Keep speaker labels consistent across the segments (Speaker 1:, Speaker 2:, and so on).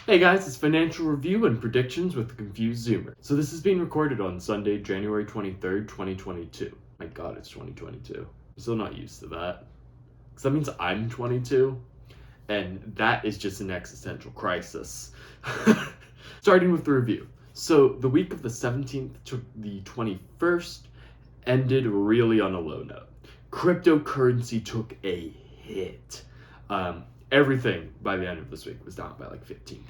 Speaker 1: Hey guys, it's Financial Review and Predictions with the Confused Zoomer. So this is being recorded on Sunday, January 23rd, 2022. My god, it's 2022. I'm still not used to that. Because that means I'm 22, and that is just an existential crisis. Starting with the review. So the week of the 17th to the 21st ended really on a low note. Cryptocurrency took a hit. Everything by the end of this week was down by like 15%.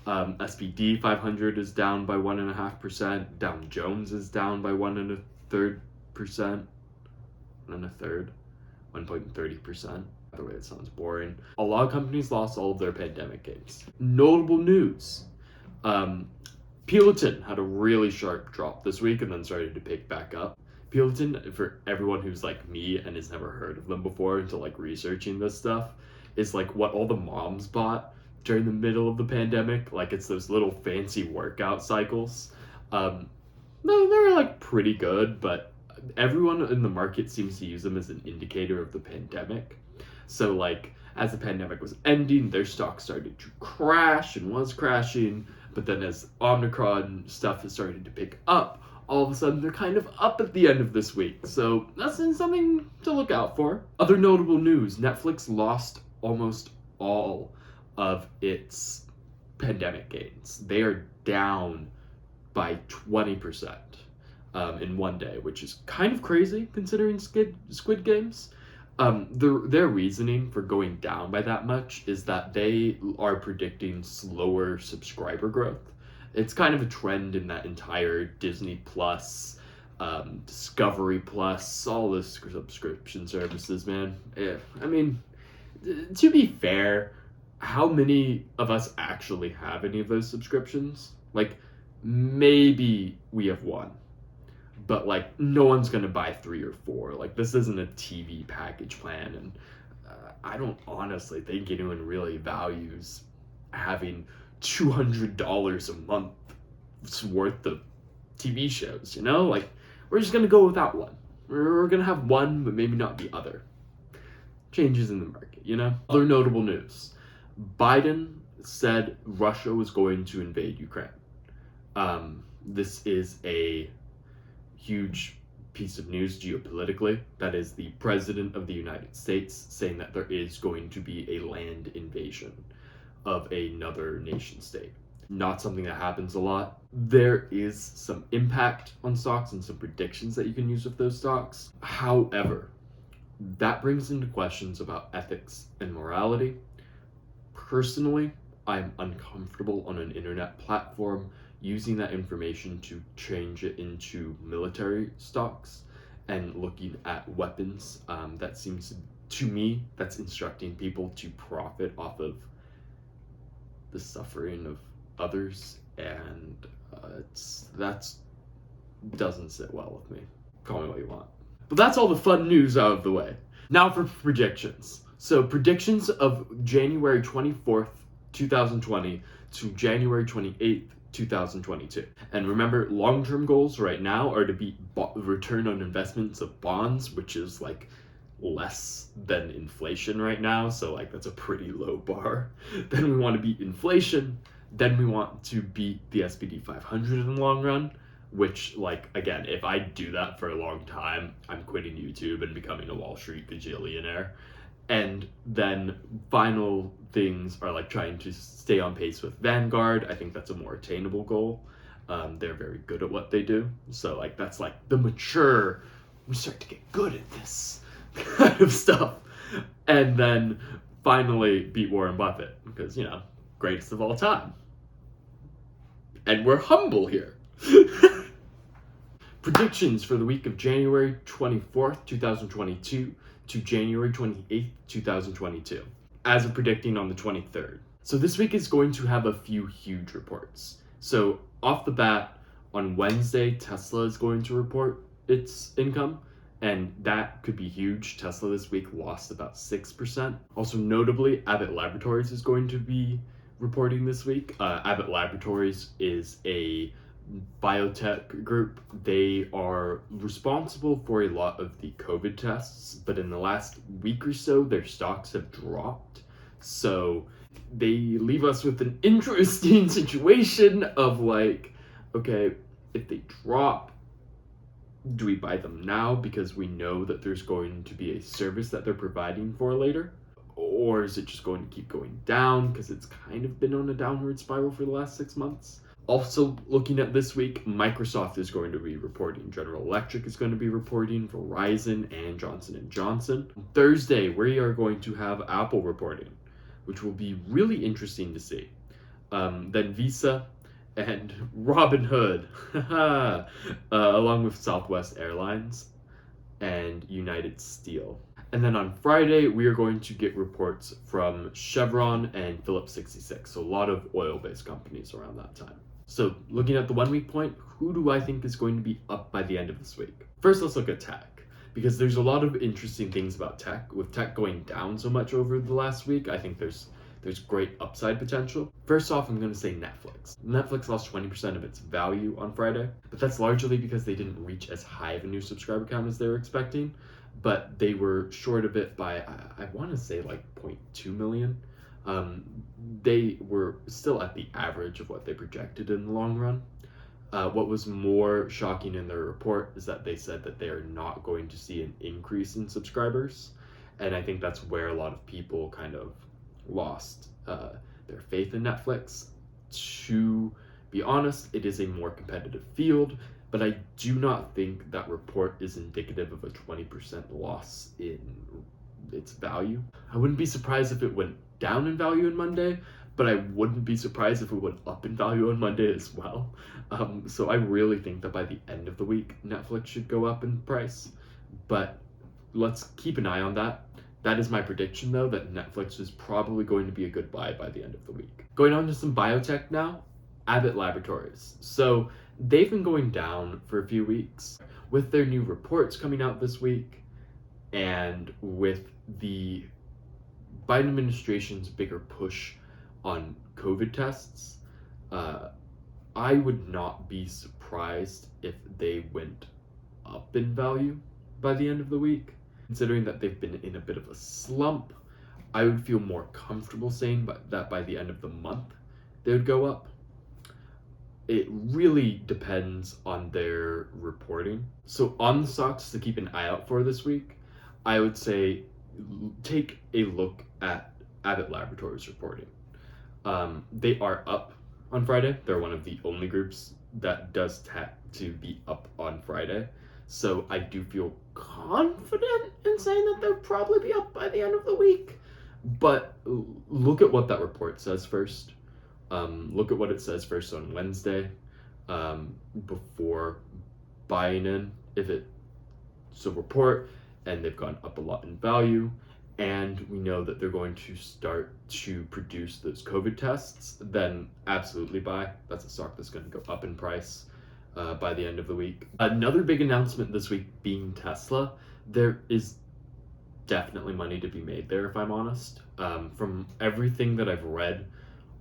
Speaker 1: SPD 500 is down by 1.5%. Dow Jones is down by 1.33%. 1.30%. By the way, it sounds boring. A lot of companies lost all of their pandemic gains. Notable news. Peloton had a really sharp drop this week and then started to pick back up. Peloton, for everyone who's like me and has never heard of them before until like researching this stuff, is like what all the moms bought during the middle of the pandemic. Like it's those little fancy workout cycles. No, they're like pretty good, but everyone in the market seems to use them as an indicator of the pandemic. So like as the pandemic was ending, their stock started to crash and was crashing. But then as Omicron stuff has started to pick up, all of a sudden they're kind of up at the end of this week. So that's something to look out for. Other notable news, Netflix lost almost all of its pandemic gains. They are down by 20% in one day, which is kind of crazy considering Squid Games. Their reasoning for going down by that much is that they are predicting slower subscriber growth. It's kind of a trend in that entire Disney Plus, Discovery Plus, all the subscription services, man. Yeah, I mean, to be fair, how many of us actually have any of those subscriptions? Like, maybe we have one. But like no one's gonna buy 3 or 4. Like this isn't a TV package plan, and I don't honestly think anyone really values having $200 a month's worth of TV shows. You know, like we're just gonna go without one. We're gonna have one, but maybe not the other. Changes in the market, you know. Other notable news: Biden said Russia was going to invade Ukraine. This is a huge piece of news geopolitically. That is the president of the United States saying that there is going to be a land invasion of another nation state. Not something that happens a lot. There is some impact on stocks and some predictions that you can use with those stocks. However, that brings into questions about ethics and morality. Personally, I'm uncomfortable on an internet platform using that information to change it into military stocks and looking at weapons. That seems to me, that's instructing people to profit off of the suffering of others, and that doesn't sit well with me. Call me what you want. But that's all the fun news out of the way. Now for predictions. So predictions of January 24th, 2020 to January 28th, 2022. And remember, long-term goals right now are to beat return on investments of bonds, which is like less than inflation right now. So like that's a pretty low bar. Then we want to beat inflation. Then we want to beat the SPD 500 in the long run, which like, again, if I do that for a long time, I'm quitting YouTube and becoming a Wall Street gajillionaire. And then final things are like trying to stay on pace with Vanguard. I think that's a more attainable goal. They're very good at what they do. So like that's like the mature, we start to get good at this kind of stuff. And then finally beat Warren Buffett because, you know, greatest of all time. And we're humble here. Predictions for the week of January 24th, 2022 to January 28th, 2022, as of predicting on the 23rd. So this week is going to have a few huge reports. So off the bat, on Wednesday, Tesla is going to report its income, and that could be huge. Tesla this week lost about 6%. Also notably, Abbott Laboratories is going to be reporting this week. Abbott Laboratories is a biotech group. They are responsible for a lot of the COVID tests, but in the last week or so, their stocks have dropped. So They leave us with an interesting situation of like, okay, if they drop, do we buy them now because we know that there's going to be a service that they're providing for later? Or is it just going to keep going down because it's kind of been on a downward spiral for the last 6 months? Also, looking at this week, Microsoft is going to be reporting. General Electric is going to be reporting, Verizon, and Johnson & Johnson. On Thursday, we are going to have Apple reporting, which will be really interesting to see. Then Visa and Robinhood, along with Southwest Airlines and United Steel. And then on Friday, we are going to get reports from Chevron and Phillips 66, so a lot of oil-based companies around that time. So looking at the 1 week point, who do I think is going to be up by the end of this week? First, let's look at tech, because there's a lot of interesting things about tech. With tech going down so much over the last week, I think there's great upside potential. First off, I'm going to say Netflix. Netflix lost 20% of its value on Friday, but that's largely because they didn't reach as high of a new subscriber count as they were expecting, but they were short of it by, I want to say like 0.2 million. They were still at the average of what they projected in the long run. What was more shocking in their report is that they said that they are not going to see an increase in subscribers, and I think that's where a lot of people kind of lost their faith in Netflix. To be honest, it is a more competitive field, but I do not think that report is indicative of a 20% loss in its value. I wouldn't be surprised if it went down in value on Monday, but I wouldn't be surprised if it went up in value on Monday as well. So I really think that by the end of the week, Netflix should go up in price, but let's keep an eye on that. That is my prediction, though, that Netflix is probably going to be a good buy by the end of the week. Going on to some biotech now, Abbott Laboratories. So they've been going down for a few weeks. With their new reports coming out this week, and with the Biden administration's bigger push on COVID tests, I would not be surprised if they went up in value by the end of the week. Considering that they've been in a bit of a slump, I would feel more comfortable saying that by the end of the month they would go up. It really depends on their reporting. So on the stocks to keep an eye out for this week, I would say take a look at Abbott Laboratories reporting. They are up on Friday. They're one of the only groups that does tend to be up on Friday. So I do feel confident in saying that they'll probably be up by the end of the week. But look at what that report says first. Look at what it says first on Wednesday before buying in. So report, and they've gone up a lot in value, and we know that they're going to start to produce those COVID tests, then absolutely buy. That's a stock that's going to go up in price by the end of the week. Another big announcement this week being Tesla. There is definitely money to be made there, if I'm honest. From everything that I've read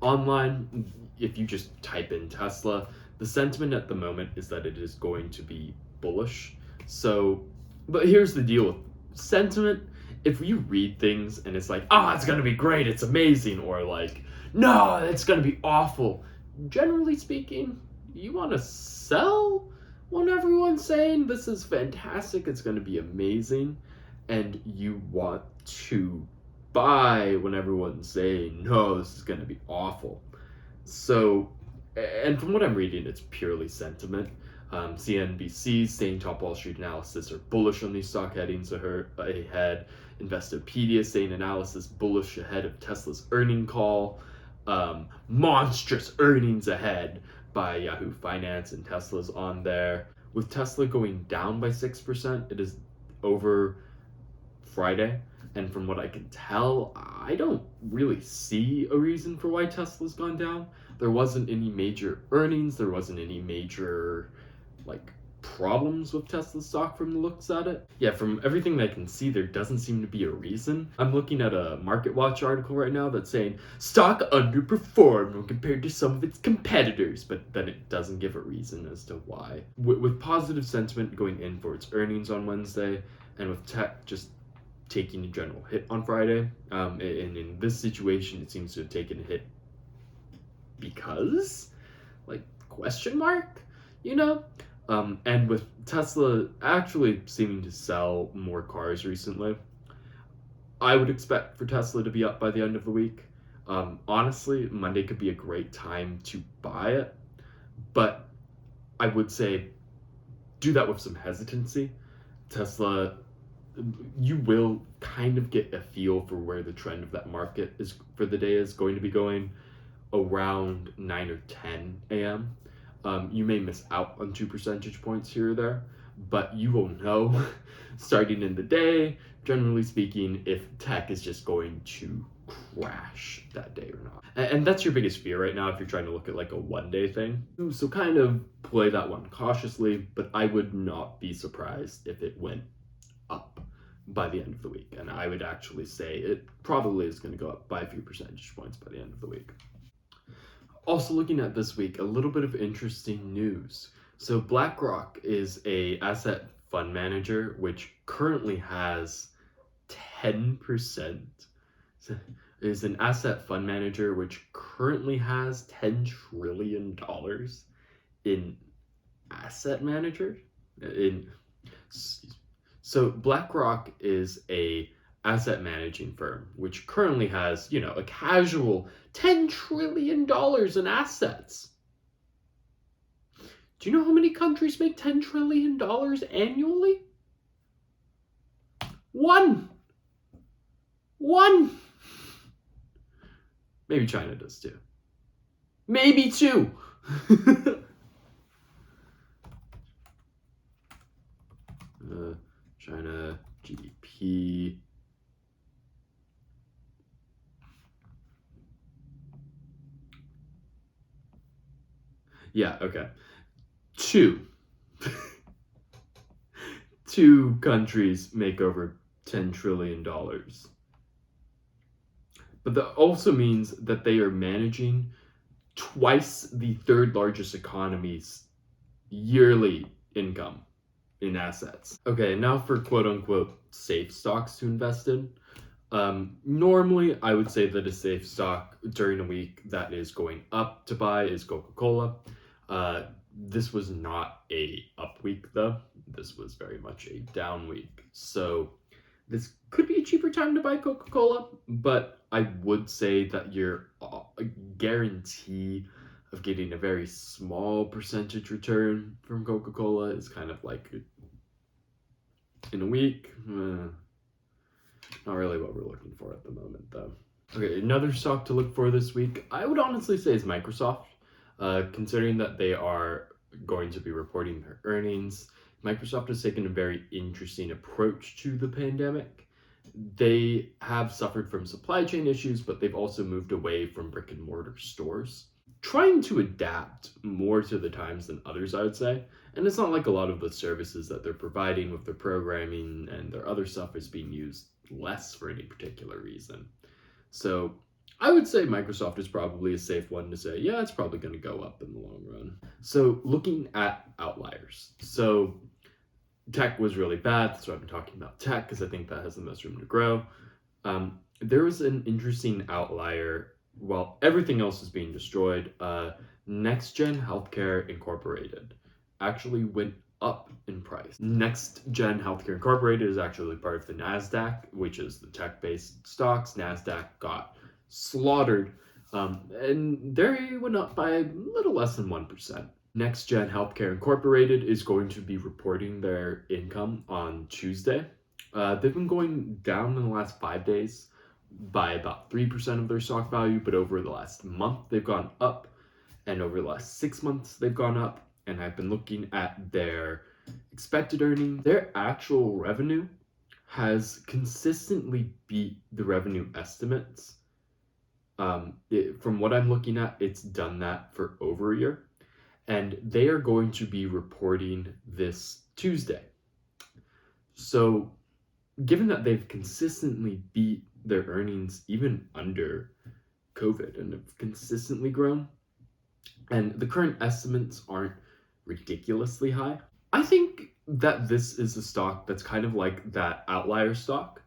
Speaker 1: online, if you just type in Tesla, the sentiment at the moment is that it is going to be bullish. So, but here's the deal with sentiment. If you read things and it's like, it's going to be great, it's amazing, or like, no, it's going to be awful, generally speaking, you want to sell when everyone's saying this is fantastic, it's going to be amazing, and you want to buy when everyone's saying, no, this is going to be awful. So, and from what I'm reading, it's purely sentiment. CNBC saying top Wall Street analysis are bullish on these stock headings ahead. Investopedia saying analysis bullish ahead of Tesla's earning call. Monstrous earnings ahead by Yahoo Finance, and Tesla's on there. With Tesla going down by 6%, it is over Friday. And from what I can tell, I don't really see a reason for why Tesla's gone down. There wasn't any major earnings. There wasn't any major problems with Tesla stock from the looks at it. Yeah, from everything that I can see, there doesn't seem to be a reason. I'm looking at a Market Watch article right now that's saying stock underperformed when compared to some of its competitors, but then it doesn't give a reason as to why. With positive sentiment going in for its earnings on Wednesday, and with tech just taking a general hit on Friday. And in this situation, it seems to have taken a hit because, like, question mark, you know? And with Tesla actually seeming to sell more cars recently, I would expect for Tesla to be up by the end of the week. Honestly, Monday could be a great time to buy it, but I would say do that with some hesitancy. Tesla, you will kind of get a feel for where the trend of that market is for the day is going to be going around 9 or 10 a.m. You may miss out on 2 percentage points here or there, but you will know starting in the day, generally speaking, if tech is just going to crash that day or not. And that's your biggest fear right now if you're trying to look at like a one-day thing. So kind of play that one cautiously, but I would not be surprised if it went up by the end of the week. And I would actually say it probably is going to go up by a few percentage points by the end of the week. Also looking at this week, a little bit of interesting news. So BlackRock is a asset fund manager which currently has 10%. Is an asset fund manager which currently has $10 trillion in asset manager. So BlackRock is a asset managing firm which currently has, a casual $10 trillion in assets. Do you know how many countries make $10 trillion annually? One. Maybe China does too. Maybe two. China GDP. Yeah, okay. Two. Two countries make over $10 trillion. But that also means that they are managing twice the third largest economy's yearly income in assets. Okay, now for quote unquote safe stocks to invest in. Normally, I would say that a safe stock during a week that is going up to buy is Coca-Cola. This was not a up week though. This was very much a down week. So this could be a cheaper time to buy Coca-Cola, but I would say that your guarantee of getting a very small percentage return from Coca-Cola is kind of like in a week. Not really what we're looking for at the moment, though. Okay, another stock to look for this week, I would honestly say is Microsoft. Considering that they are going to be reporting their earnings, Microsoft has taken a very interesting approach to the pandemic. They have suffered from supply chain issues, but they've also moved away from brick and mortar stores, trying to adapt more to the times than others, I would say. And it's not like a lot of the services that they're providing with their programming and their other stuff is being used less for any particular reason. So I would say Microsoft is probably a safe one to say, yeah, it's probably going to go up in the long run. So looking at outliers. So tech was really bad. That's why I've been talking about tech, because I think that has the most room to grow. There was an interesting outlier. While everything else is being destroyed, Next Gen Healthcare Incorporated actually went up in price. Next Gen Healthcare Incorporated is actually part of the NASDAQ, which is the tech-based stocks. NASDAQ got slaughtered, and they went up by a little less than 1%. Next Gen Healthcare Incorporated is going to be reporting their income on Tuesday. They've been going down in the last 5 days by about 3% of their stock value, but over the last month they've gone up, and over the last 6 months they've gone up. And I've been looking at their expected earnings. Their actual revenue has consistently beat the revenue estimates. From what I'm looking at, it's done that for over a year. And they are going to be reporting this Tuesday. So given that they've consistently beat their earnings even under COVID and have consistently grown, and the current estimates aren't ridiculously high, I think that this is a stock that's kind of like that outlier stock.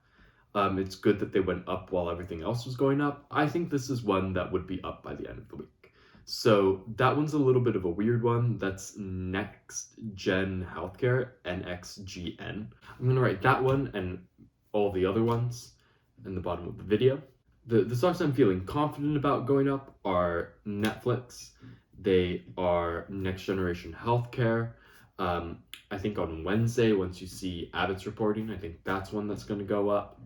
Speaker 1: It's good that they went up while everything else was going up. I think this is one that would be up by the end of the week. So that one's a little bit of a weird one. That's Next Gen Healthcare, NXGN. I'm gonna write that one and all the other ones in the bottom of the video. The stocks I'm feeling confident about going up are Netflix. They are Next Generation Healthcare. I think on Wednesday, once you see Abbott's reporting, I think that's one that's going to go up.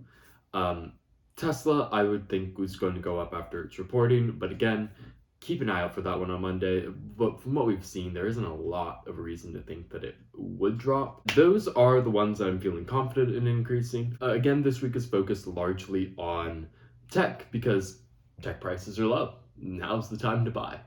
Speaker 1: Tesla, I would think was going to go up after its reporting, but again, keep an eye out for that one on Monday. But from what we've seen, there isn't a lot of a reason to think that it would drop. Those are the ones that I'm feeling confident in increasing. Again, this week is focused largely on tech because tech prices are low. Now's the time to buy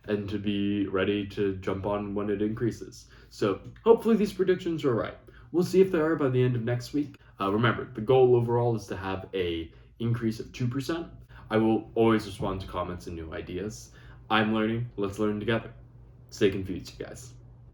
Speaker 1: and to be ready to jump on when it increases. So hopefully these predictions are right. We'll see if they are by the end of next week. Remember, the goal overall is to have a increase of 2%. I will always respond to comments and new ideas. I'm learning. Let's learn together. Stay confused, you guys.